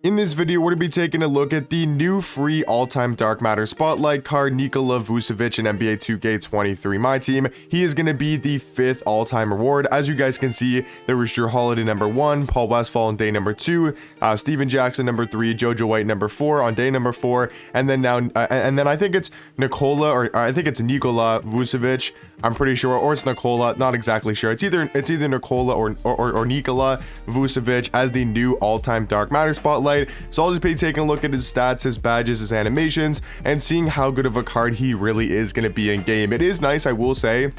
In this video, we're going to be taking a look at the new free all-time Dark Matter Spotlight card, Nikola Vucevic in NBA 2K23 Myteam. He is going to be the 5th all-time reward. As you guys can see, there was Drew Holiday number 1, Paul Westphal on day number 2, Steven Jackson number 3, JoJo White number 4 on day number 4, and then I think it's Nikola, or I think it's Nikola Vucevic. I'm pretty sure, or it's Nikola, not exactly sure. It's either Nikola or Nikola Vucevic as the new all-time Dark Matter Spotlight. So I'll just be taking a look at his stats, his badges, his animations, and seeing how good of a card he really is going to be in game. It is nice, I will say,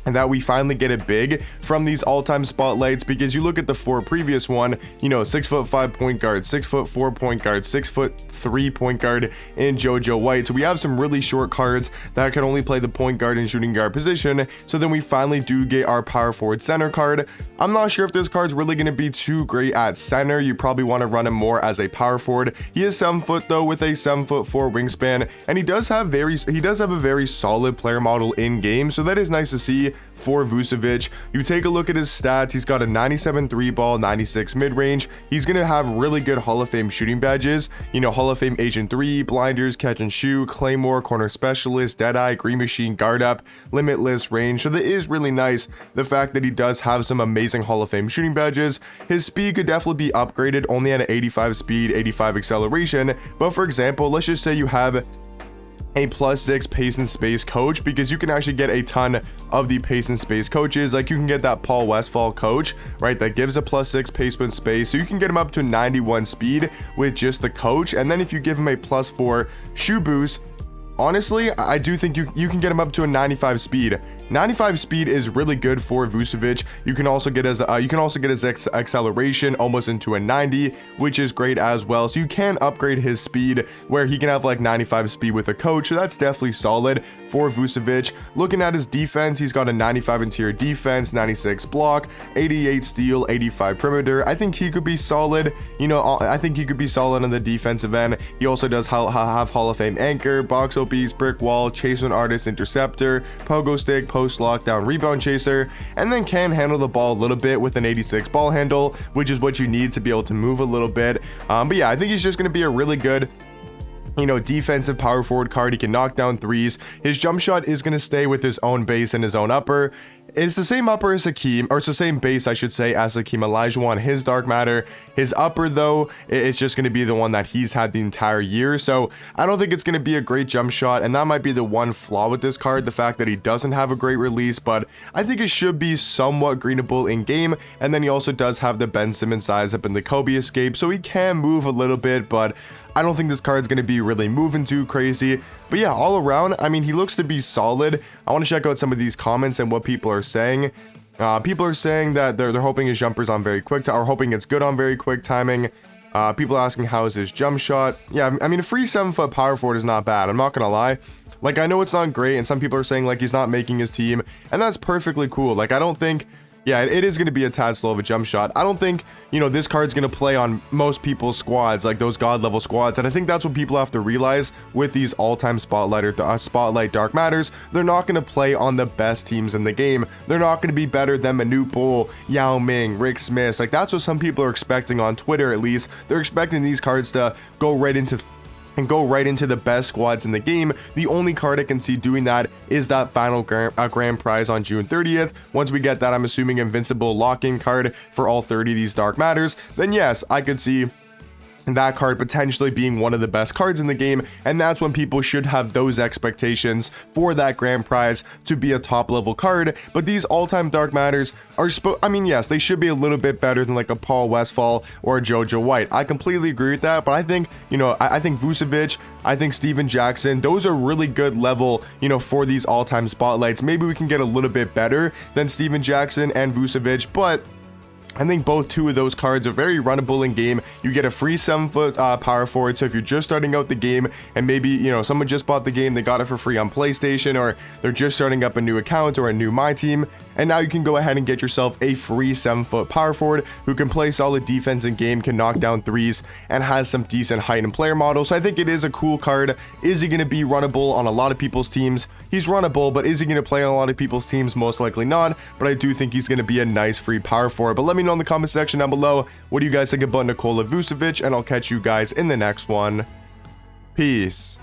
and that we finally get it big from these all-time spotlights, because you look at the 4 previous one, you know, 6'5" point guard, 6'4" point guard, 6'3" point guard in JoJo White. So we have some really short cards that can only play the point guard and shooting guard position. So then we finally do get our power forward center card. I'm not sure if this card's really going to be too great at center. You probably want to run him more as a power forward. He is 7 foot though, with a 7'4" wingspan, and he does have a very solid player model in game. So that is nice to see for Vucevic. You take a look at his stats, he's got a 97 3 ball, 96 mid-range. He's going to have really good Hall of Fame shooting badges, you know, Hall of Fame Agent 3, Blinders, Catch and Shoot, Claymore, Corner Specialist, Deadeye, Green Machine, Guard Up, Limitless, Range. So that is really nice, the fact that he does have some amazing Hall of Fame shooting badges. His speed could definitely be upgraded, only at an 85 speed, 85 acceleration. But for example, let's just say you have a +6 pace and space coach, because you can actually get a ton of the pace and space coaches. Like you can get that Paul Westphal coach, right, that gives a +6 pace and space, so you can get him up to 91 speed with just the coach. And then if you give him a +4 shoe boost, honestly, I do think you can get him up to a 95 speed. 95 speed is really good for Vucevic. You can also get his acceleration almost into a 90, which is great as well. So you can upgrade his speed where he can have like 95 speed with a coach. So that's definitely solid for Vucevic. Looking at his defense, he's got a 95 interior defense, 96 block, 88 steal, 85 perimeter. I think he could be solid. You know, I think he could be solid on the defensive end. He also does have Hall of Fame anchor, box OPs, brick wall, chasement artist, interceptor, pogo stick, post lockdown, rebound chaser, and then can handle the ball a little bit with an 86 ball handle, which is what you need to be able to move a little bit. But yeah, I think he's just going to be a really good, you know, defensive power forward card. He can knock down threes. His jump shot is going to stay with his own base and his own upper. It's the same upper as Hakeem, or it's the same base, I should say, as Hakeem Olajuwon, his Dark Matter. His upper, though, it's just going to be the one that he's had the entire year. So I don't think it's going to be a great jump shot, and that might be the one flaw with this card, the fact that he doesn't have a great release. But I think it should be somewhat greenable in game. And then he also does have the Ben Simmons size up in the Kobe escape, so he can move a little bit, but I don't think this card's going to be really moving too crazy. But yeah, all around, I mean, he looks to be solid. I want to check out some of these comments and what people are saying. People are saying that they're hoping his jumper's on very quick, or hoping it's good on very quick timing. People asking how is his jump shot. Yeah, I mean, a free 7-foot power forward is not bad. I'm not going to lie. Like, I know it's not great, and some people are saying like he's not making his team, and that's perfectly cool. Like, I don't think, yeah, it is going to be a tad slow of a jump shot. I don't think, you know, this card's going to play on most people's squads, like those god level squads. And I think that's what people have to realize with these all-time spotlight Dark Matters. They're not going to play on the best teams in the game. They're not going to be better than Manute Bol, Yao Ming, Rick Smith. Like, that's what some people are expecting on Twitter, at least. They're expecting these cards to go right into the best squads in the game. The only card I can see doing that is that final grand prize on June 30th. Once we get that, I'm assuming invincible lock-in card for all 30 of these Dark Matters, then yes, I could see that card potentially being one of the best cards in the game, and that's when people should have those expectations for that grand prize to be a top level card. But these all-time Dark Matters are I mean, yes, they should be a little bit better than like a Paul Westphal or a JoJo White. I completely agree with that, but I think, you know, I think Vucevic, I think Steven Jackson, those are really good level, you know, for these all-time spotlights. Maybe we can get a little bit better than Steven Jackson and Vucevic, but I think both two of those cards are very runnable in game. You get a free 7-foot power forward, so if you're just starting out the game and maybe, you know, someone just bought the game, they got it for free on PlayStation, or they're just starting up a new account or a new Myteam, and now you can go ahead and get yourself a free 7-foot power forward who can play solid defense in game, can knock down threes, and has some decent height and player model. So I think it is a cool card. Is he going to be runnable on a lot of people's teams? He's runnable, but is he going to play on a lot of people's teams? Most likely not, but I do think he's going to be a nice free power forward. But let me me know in the comment section down below, what do you guys think about Nikola Vucevic, and I'll catch you guys in the next one. Peace.